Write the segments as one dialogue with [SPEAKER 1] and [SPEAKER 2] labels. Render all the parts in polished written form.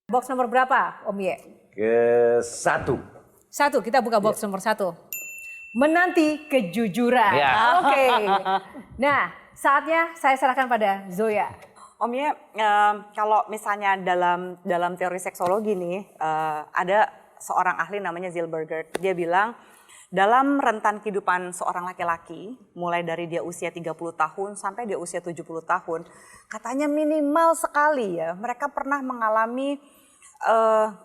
[SPEAKER 1] Box nomor berapa, Om Ye?
[SPEAKER 2] Ke-1.
[SPEAKER 1] Satu, kita buka box nomor 1. Menanti kejujuran.
[SPEAKER 3] Ya.
[SPEAKER 1] Oke. Nah, saatnya saya serahkan pada Zoya.
[SPEAKER 4] Om Ye, kalau misalnya dalam teori seksologi nih, ada seorang ahli namanya Zilberger. Dia bilang, dalam rentan kehidupan seorang laki-laki, mulai dari dia usia 30 tahun sampai dia usia 70 tahun, katanya minimal sekali ya, mereka pernah mengalami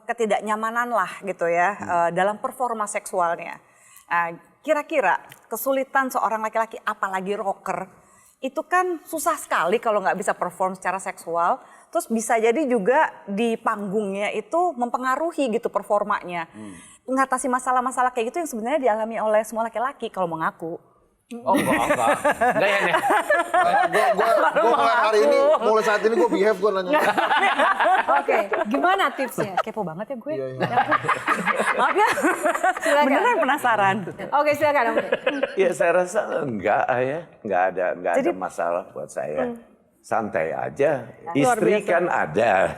[SPEAKER 4] ketidaknyamanan lah gitu ya, dalam performa seksualnya. Kira-kira kesulitan seorang laki-laki, apalagi rocker, itu kan susah sekali kalau nggak bisa perform secara seksual. Terus bisa jadi juga di panggungnya itu mempengaruhi gitu performanya. Mengatasi masalah-masalah kayak gitu yang sebenarnya dialami oleh semua laki-laki kalau mengaku.
[SPEAKER 3] Oh enggak ya nih.
[SPEAKER 5] Gue mulai hari ini, mulai saat ini gue behave, gue nanya.
[SPEAKER 1] Oke, gimana tipsnya?
[SPEAKER 4] Kepo banget ya gue.
[SPEAKER 5] Iya.
[SPEAKER 4] Maaf ya,
[SPEAKER 1] Silakan.
[SPEAKER 4] beneran penasaran.
[SPEAKER 1] Oke, silakan Om Ye.
[SPEAKER 2] Ya saya rasa enggak ya, enggak ada masalah buat saya. Santai aja, istri kan ada.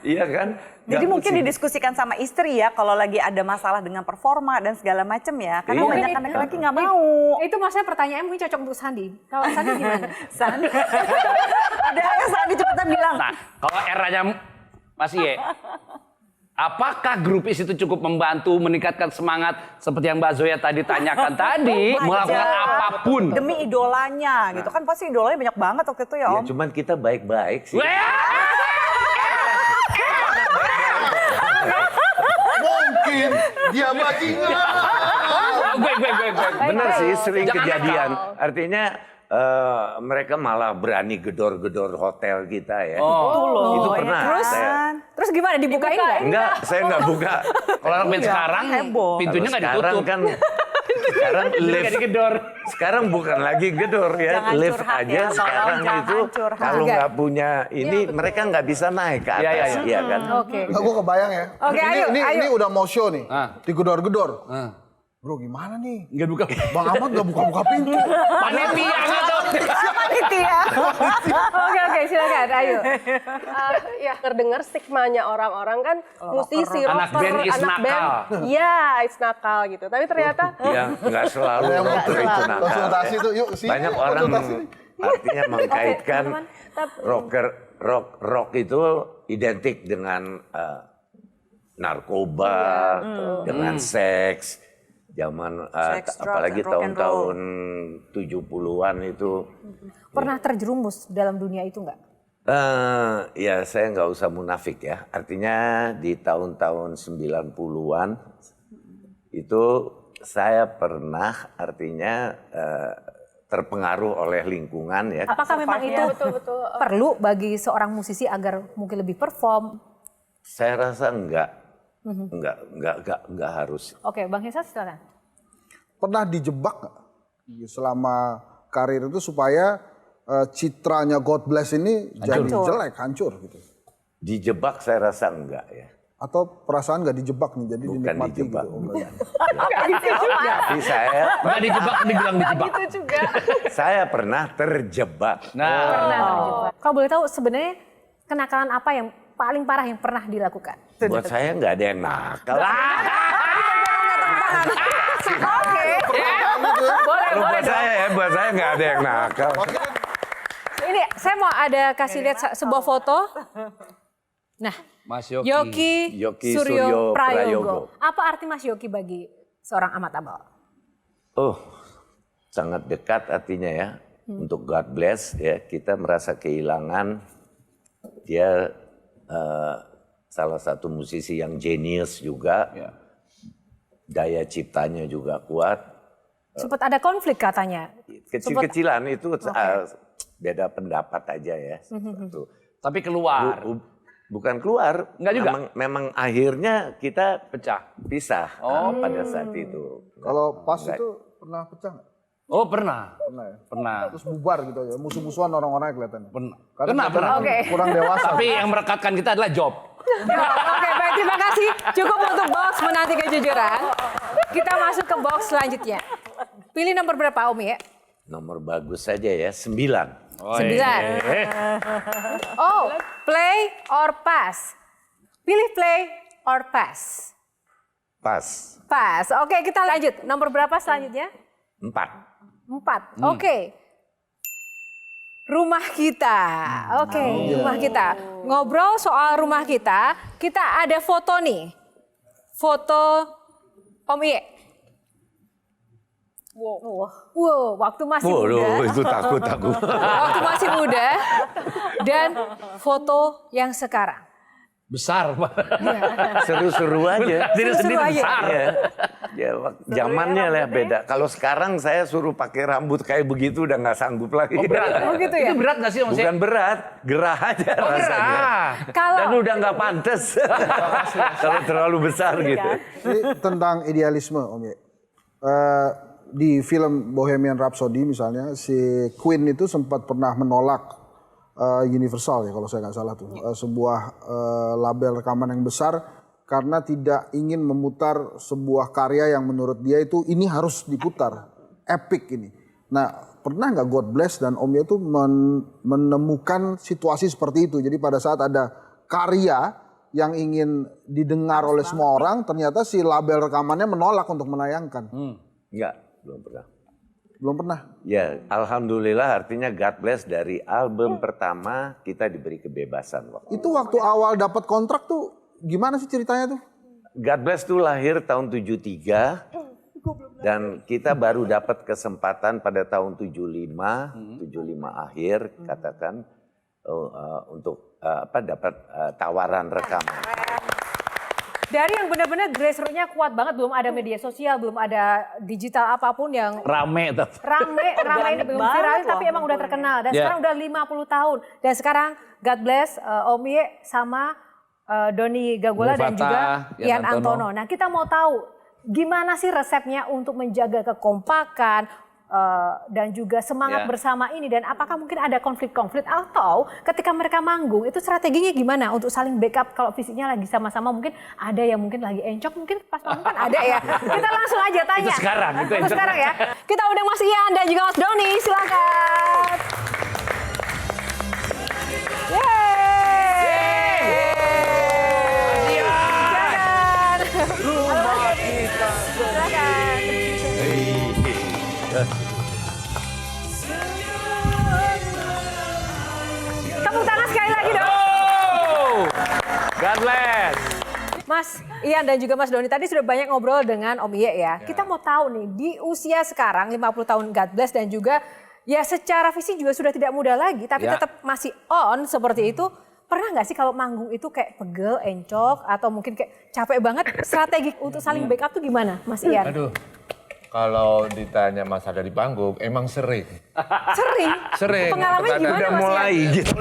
[SPEAKER 2] Iya kan?
[SPEAKER 4] Jadi
[SPEAKER 2] Nggak
[SPEAKER 4] mungkin
[SPEAKER 2] mesti-
[SPEAKER 4] didiskusikan sama istri ya kalau lagi ada masalah dengan performa dan segala macam ya. Karena
[SPEAKER 2] Iya.
[SPEAKER 4] banyak laki-laki nggak mau.
[SPEAKER 1] Itu maksudnya pertanyaan mungkin cocok untuk Sandi. Kalau Sandi gimana?
[SPEAKER 4] San. Ada yang Sandi cepetan bilang.
[SPEAKER 3] Nah, kalau eranya Mas Ye, apakah grupis itu cukup membantu meningkatkan semangat seperti yang Mbak Zoya tadi tanyakan tadi, melakukan
[SPEAKER 4] Wajar.
[SPEAKER 3] apapun?
[SPEAKER 4] Demi idolanya gitu kan, pasti idolanya banyak banget waktu itu ya
[SPEAKER 2] Ya
[SPEAKER 4] Om.
[SPEAKER 2] cuman kita baik-baik sih.
[SPEAKER 5] Mungkin dia bajingan.
[SPEAKER 3] Gue.
[SPEAKER 2] Bener sih, sering
[SPEAKER 3] Jangan
[SPEAKER 2] kejadian.
[SPEAKER 3] nakal.
[SPEAKER 2] Artinya mereka malah berani gedor-gedor hotel kita ya.
[SPEAKER 3] Oh.
[SPEAKER 2] Itu
[SPEAKER 4] ya
[SPEAKER 2] pernah.
[SPEAKER 4] kan?
[SPEAKER 1] Terus gimana, dibukain nggak?
[SPEAKER 2] Enggak, saya enggak buka.
[SPEAKER 3] Kalau anak band sekarang
[SPEAKER 4] heboh.
[SPEAKER 3] pintunya nggak
[SPEAKER 2] Kalau
[SPEAKER 3] ditutup.
[SPEAKER 2] sekarang kan sekarang lift
[SPEAKER 3] digedor.
[SPEAKER 2] sekarang bukan lagi gedor ya,
[SPEAKER 4] Jangan
[SPEAKER 2] lift
[SPEAKER 4] curhat
[SPEAKER 2] aja
[SPEAKER 4] ya,
[SPEAKER 2] sekarang
[SPEAKER 4] tolong jangan
[SPEAKER 2] itu
[SPEAKER 4] curhat.
[SPEAKER 2] kalau nggak punya ini mereka nggak bisa naik ke atas,
[SPEAKER 3] Iya,
[SPEAKER 2] iya kan?
[SPEAKER 1] Oke.
[SPEAKER 5] Nah, gue kebayang ya.
[SPEAKER 1] Oke, ayo,
[SPEAKER 5] ini
[SPEAKER 1] ayo.
[SPEAKER 5] udah mau show nih.
[SPEAKER 3] Ah.
[SPEAKER 5] Digedor-gedor. Bro gimana nih?
[SPEAKER 3] Nggak buka.
[SPEAKER 5] Bang Ahmad gak buka-buka pintu.
[SPEAKER 3] Panitia gitu.
[SPEAKER 4] Panitia.
[SPEAKER 1] Oke, silakan. Ayo.
[SPEAKER 6] Ya terdengar stigmanya orang-orang kan musisi,
[SPEAKER 3] Anak
[SPEAKER 6] rocker,
[SPEAKER 3] band is
[SPEAKER 6] anak band,
[SPEAKER 3] nakal.
[SPEAKER 6] ya it's nakal gitu. Tapi ternyata
[SPEAKER 2] Ya nggak selalu
[SPEAKER 5] Ada yang
[SPEAKER 2] rocker itu nakal.
[SPEAKER 5] konsultasi
[SPEAKER 2] ya.
[SPEAKER 5] tuh, yuk sini.
[SPEAKER 2] Banyak orang
[SPEAKER 5] konsultasi.
[SPEAKER 2] artinya mengkaitkan
[SPEAKER 6] teman-teman,
[SPEAKER 2] rock itu identik dengan narkoba, dengan seks. Zaman
[SPEAKER 4] Sex, drugs,
[SPEAKER 2] apalagi
[SPEAKER 4] and rock and
[SPEAKER 2] tahun-tahun 70-an itu
[SPEAKER 1] Pernah terjerumus dalam dunia itu nggak?
[SPEAKER 2] ya saya nggak usah munafik ya. Artinya di tahun-tahun 90-an itu saya pernah artinya terpengaruh oleh lingkungan ya.
[SPEAKER 1] Apakah memang itu
[SPEAKER 6] betul-betul
[SPEAKER 1] perlu bagi seorang musisi agar mungkin lebih perform?
[SPEAKER 2] Saya rasa enggak harus.
[SPEAKER 1] Oke, Bang Hesa silakan.
[SPEAKER 5] Pernah dijebak gak selama karir itu supaya citranya God Bless ini jadi jelek, hancur gitu?
[SPEAKER 2] Dijebak saya rasa enggak ya.
[SPEAKER 5] Atau perasaan gak dijebak nih, jadi
[SPEAKER 2] Bukan
[SPEAKER 5] dinikmati
[SPEAKER 2] dijebak.
[SPEAKER 5] gitu? Oh, enggak.
[SPEAKER 2] Tapi
[SPEAKER 3] Nggak dijebak, dibilang dijebak.
[SPEAKER 6] itu juga.
[SPEAKER 2] saya pernah terjebak.
[SPEAKER 3] Nah,
[SPEAKER 1] Pernah terjebak. Kalau boleh tahu sebenarnya kenakalan apa yang paling parah yang pernah dilakukan?
[SPEAKER 2] Buat saya nggak ada yang nakal.
[SPEAKER 1] Oke.
[SPEAKER 2] Kalau buat saya nggak ada yang nakal.
[SPEAKER 1] Ini saya mau ada kasih lihat sebuah foto. Nah,
[SPEAKER 3] Mas
[SPEAKER 1] Yoki Suryo Prayogo. Apa arti Mas Yoki bagi seorang Ahmad Abal?
[SPEAKER 2] Oh, sangat dekat artinya ya. Untuk God Bless ya, kita merasa kehilangan dia salah satu musisi yang jenius juga.
[SPEAKER 3] Ya.
[SPEAKER 2] Daya ciptanya juga kuat.
[SPEAKER 1] Sempat ada konflik katanya.
[SPEAKER 2] Kecil-kecilan itu beda pendapat aja ya.
[SPEAKER 3] Tapi keluar.
[SPEAKER 2] Bukan keluar.
[SPEAKER 3] Enggak juga?
[SPEAKER 2] Memang akhirnya kita pisah
[SPEAKER 3] Oh.
[SPEAKER 2] pada saat itu.
[SPEAKER 5] Kalau pas itu pernah pecah nggak?
[SPEAKER 3] Oh pernah.
[SPEAKER 5] Pernah ya?
[SPEAKER 3] Pernah.
[SPEAKER 5] Terus bubar gitu ya, musuh-musuhan orang-orang kelihatannya.
[SPEAKER 3] Pernah.
[SPEAKER 5] Karena
[SPEAKER 3] Pernah.
[SPEAKER 1] Oke.
[SPEAKER 5] kurang dewasa.
[SPEAKER 3] Tapi yang merekatkan kita adalah job.
[SPEAKER 1] Oke, baik, terima kasih. Cukup untuk box menanti kejujuran. Kita masuk ke box selanjutnya. Pilih nomor berapa Om ya?
[SPEAKER 2] Nomor bagus saja ya, 9.
[SPEAKER 1] 9. Oh, play or pass? Pilih play or pass.
[SPEAKER 2] Pas.
[SPEAKER 1] Pas. Oke, kita lanjut. Nomor berapa selanjutnya?
[SPEAKER 2] 4.
[SPEAKER 1] 4. Oke. Rumah kita. Oke, rumah kita. Ngobrol soal rumah kita ada foto nih. Foto Om Iye. Wow, waktu masih muda.
[SPEAKER 2] Waduh, itu takut aku.
[SPEAKER 1] Waktu masih muda. Dan foto yang sekarang.
[SPEAKER 3] Besar, Pak.
[SPEAKER 2] Seru-seru aja.
[SPEAKER 3] Diri sendiri
[SPEAKER 1] Seru-seru aja.
[SPEAKER 3] besar.
[SPEAKER 2] Ya, ya zamannya lah beda. Kalau sekarang saya suruh pakai rambut kayak begitu udah nggak sanggup lagi.
[SPEAKER 3] Oh, berat.
[SPEAKER 1] Oh, gitu ya?
[SPEAKER 3] Itu berat nggak sih, Om?
[SPEAKER 2] Bukan berat, gerah aja rasanya.
[SPEAKER 3] Gerah.
[SPEAKER 1] Kalau
[SPEAKER 2] Dan udah nggak pantas kalau terlalu besar gitu.
[SPEAKER 5] Ini tentang idealisme, Om Ye. Di film Bohemian Rhapsody misalnya, si Queen itu sempat pernah menolak Universal ya kalau saya nggak salah tuh, sebuah label rekaman yang besar karena tidak ingin memutar sebuah karya yang menurut dia itu ini harus diputar, epic ini. Nah, pernah nggak God Bless dan Om Ye itu menemukan situasi seperti itu? Jadi pada saat ada karya yang ingin didengar oleh semua orang, ternyata si label rekamannya menolak untuk menayangkan.
[SPEAKER 2] Enggak, belum pernah.
[SPEAKER 5] Belum pernah.
[SPEAKER 2] Ya, alhamdulillah artinya God Bless dari album pertama kita diberi kebebasan waktu.
[SPEAKER 5] Itu waktu awal dapat kontrak tuh gimana sih ceritanya tuh?
[SPEAKER 2] God Bless tuh lahir tahun 73 dan kita baru dapat kesempatan pada tahun 75 akhir katakan untuk dapat tawaran rekaman.
[SPEAKER 1] dari yang benar-benar grassroots-nya kuat banget, belum ada media sosial, belum ada digital apapun yang
[SPEAKER 3] Rame tuh.
[SPEAKER 1] rame ini belum
[SPEAKER 4] banget
[SPEAKER 1] viral
[SPEAKER 4] loh
[SPEAKER 1] tapi emang udah terkenal dan
[SPEAKER 3] Ya.
[SPEAKER 1] sekarang udah 50 tahun dan sekarang God bless Om Iye sama Doni Gagola dan
[SPEAKER 3] Mulfata,
[SPEAKER 1] juga
[SPEAKER 3] Ian
[SPEAKER 1] Ian Antono. Nah, kita mau tahu gimana sih resepnya untuk menjaga kekompakan dan juga semangat
[SPEAKER 3] Ya.
[SPEAKER 1] bersama ini, dan apakah mungkin ada konflik-konflik atau ketika mereka manggung itu strateginya gimana untuk saling backup kalau fisiknya lagi sama-sama, mungkin ada yang mungkin lagi encok, mungkin pas manggung kan ada ya. Kita langsung aja tanya.
[SPEAKER 3] Itu sekarang, itu encok.
[SPEAKER 1] sekarang ya. Kita undang Mas Ian dan juga Mas Doni, silakan. Yeay. Silakan. Rumah kita. Silakan. Tepuk tangan sekali lagi dong.
[SPEAKER 3] Oh! God bless.
[SPEAKER 1] Mas Ian dan juga Mas Doni tadi sudah banyak ngobrol dengan Om Iye ya. Kita mau tahu nih, di usia sekarang 50 tahun God bless dan juga ya secara fisik juga sudah tidak muda lagi, tapi
[SPEAKER 3] Ya.
[SPEAKER 1] tetap masih on seperti itu. Pernah nggak sih kalau manggung itu kayak pegel, encok, atau mungkin kayak capek banget, strategi untuk saling backup tuh gimana Mas Ian?
[SPEAKER 7] Aduh, kalau ditanya masalah di panggung, emang sering.
[SPEAKER 1] Sering?
[SPEAKER 7] Sering.
[SPEAKER 1] Pengalamannya
[SPEAKER 7] Kadang-
[SPEAKER 1] gimana
[SPEAKER 2] Udah
[SPEAKER 1] Mas
[SPEAKER 2] mulai
[SPEAKER 1] Ian?
[SPEAKER 2] gitu.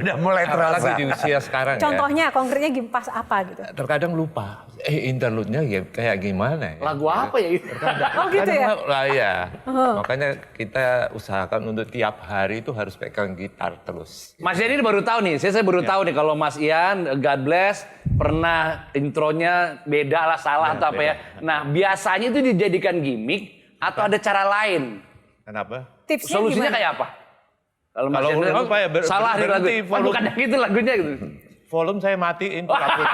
[SPEAKER 2] Udah mulai
[SPEAKER 7] Apalagi
[SPEAKER 2] terasa.
[SPEAKER 7] di usia sekarang ya.
[SPEAKER 1] Contohnya konkretnya pas apa gitu?
[SPEAKER 7] Terkadang lupa, interlude-nya ya kayak gimana ya.
[SPEAKER 3] Lagu apa ya itu?
[SPEAKER 1] Oh gitu ya?
[SPEAKER 7] Lah ya. Makanya kita usahakan untuk tiap hari itu harus pegang gitar terus.
[SPEAKER 3] Mas Ian ini baru tahu nih, saya baru tahu nih kalau Mas Ian, God bless, pernah intronya beda lah, salah atau apa ya. Nah, biasanya itu dijadikan gimmick atau ada cara lain?
[SPEAKER 7] Kenapa?
[SPEAKER 1] Tipsnya
[SPEAKER 3] Solusinya
[SPEAKER 1] gimana?
[SPEAKER 3] kayak apa? Kalau Mas
[SPEAKER 7] Kalau
[SPEAKER 3] Ian bilang,
[SPEAKER 7] lupa ya,
[SPEAKER 3] salah nih lagu.
[SPEAKER 7] berhenti
[SPEAKER 3] Oh,
[SPEAKER 7] volume.
[SPEAKER 3] bukan yang gitu lagunya gitu.
[SPEAKER 7] Volume saya matiin pura-pura.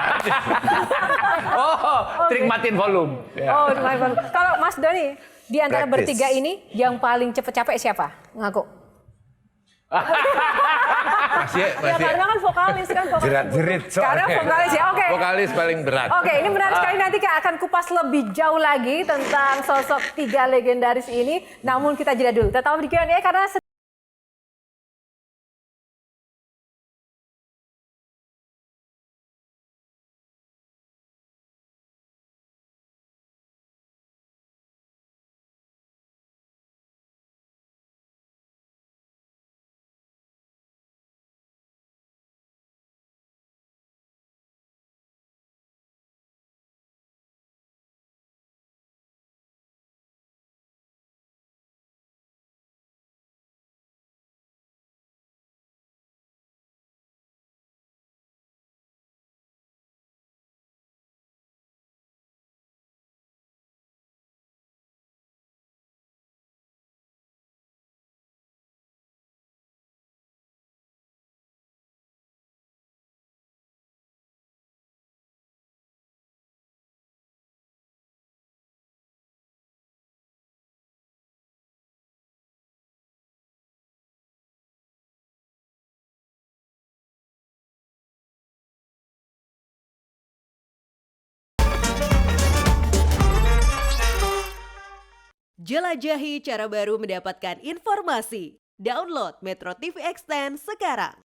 [SPEAKER 3] Oh, trik matiin volume.
[SPEAKER 1] Oh, lumayan. Kalau Mas Doni, di antara
[SPEAKER 2] Practice.
[SPEAKER 1] bertiga ini yang paling cepet capek siapa? Ngaku.
[SPEAKER 7] Masih,
[SPEAKER 6] Ya
[SPEAKER 7] masih.
[SPEAKER 6] karena kan vokalis kan.
[SPEAKER 2] Jerat-jerit
[SPEAKER 1] Sekarang
[SPEAKER 2] soalnya.
[SPEAKER 1] vokalis ya, oke.
[SPEAKER 7] Vokalis paling berat.
[SPEAKER 1] Oke, ini menarik sekali, nanti kita akan kupas lebih jauh lagi tentang sosok tiga legendaris ini. Namun kita jeda dulu. Tetap di Q&A karena
[SPEAKER 8] Jelajahi cara baru mendapatkan informasi. Download Metro TV Extend sekarang.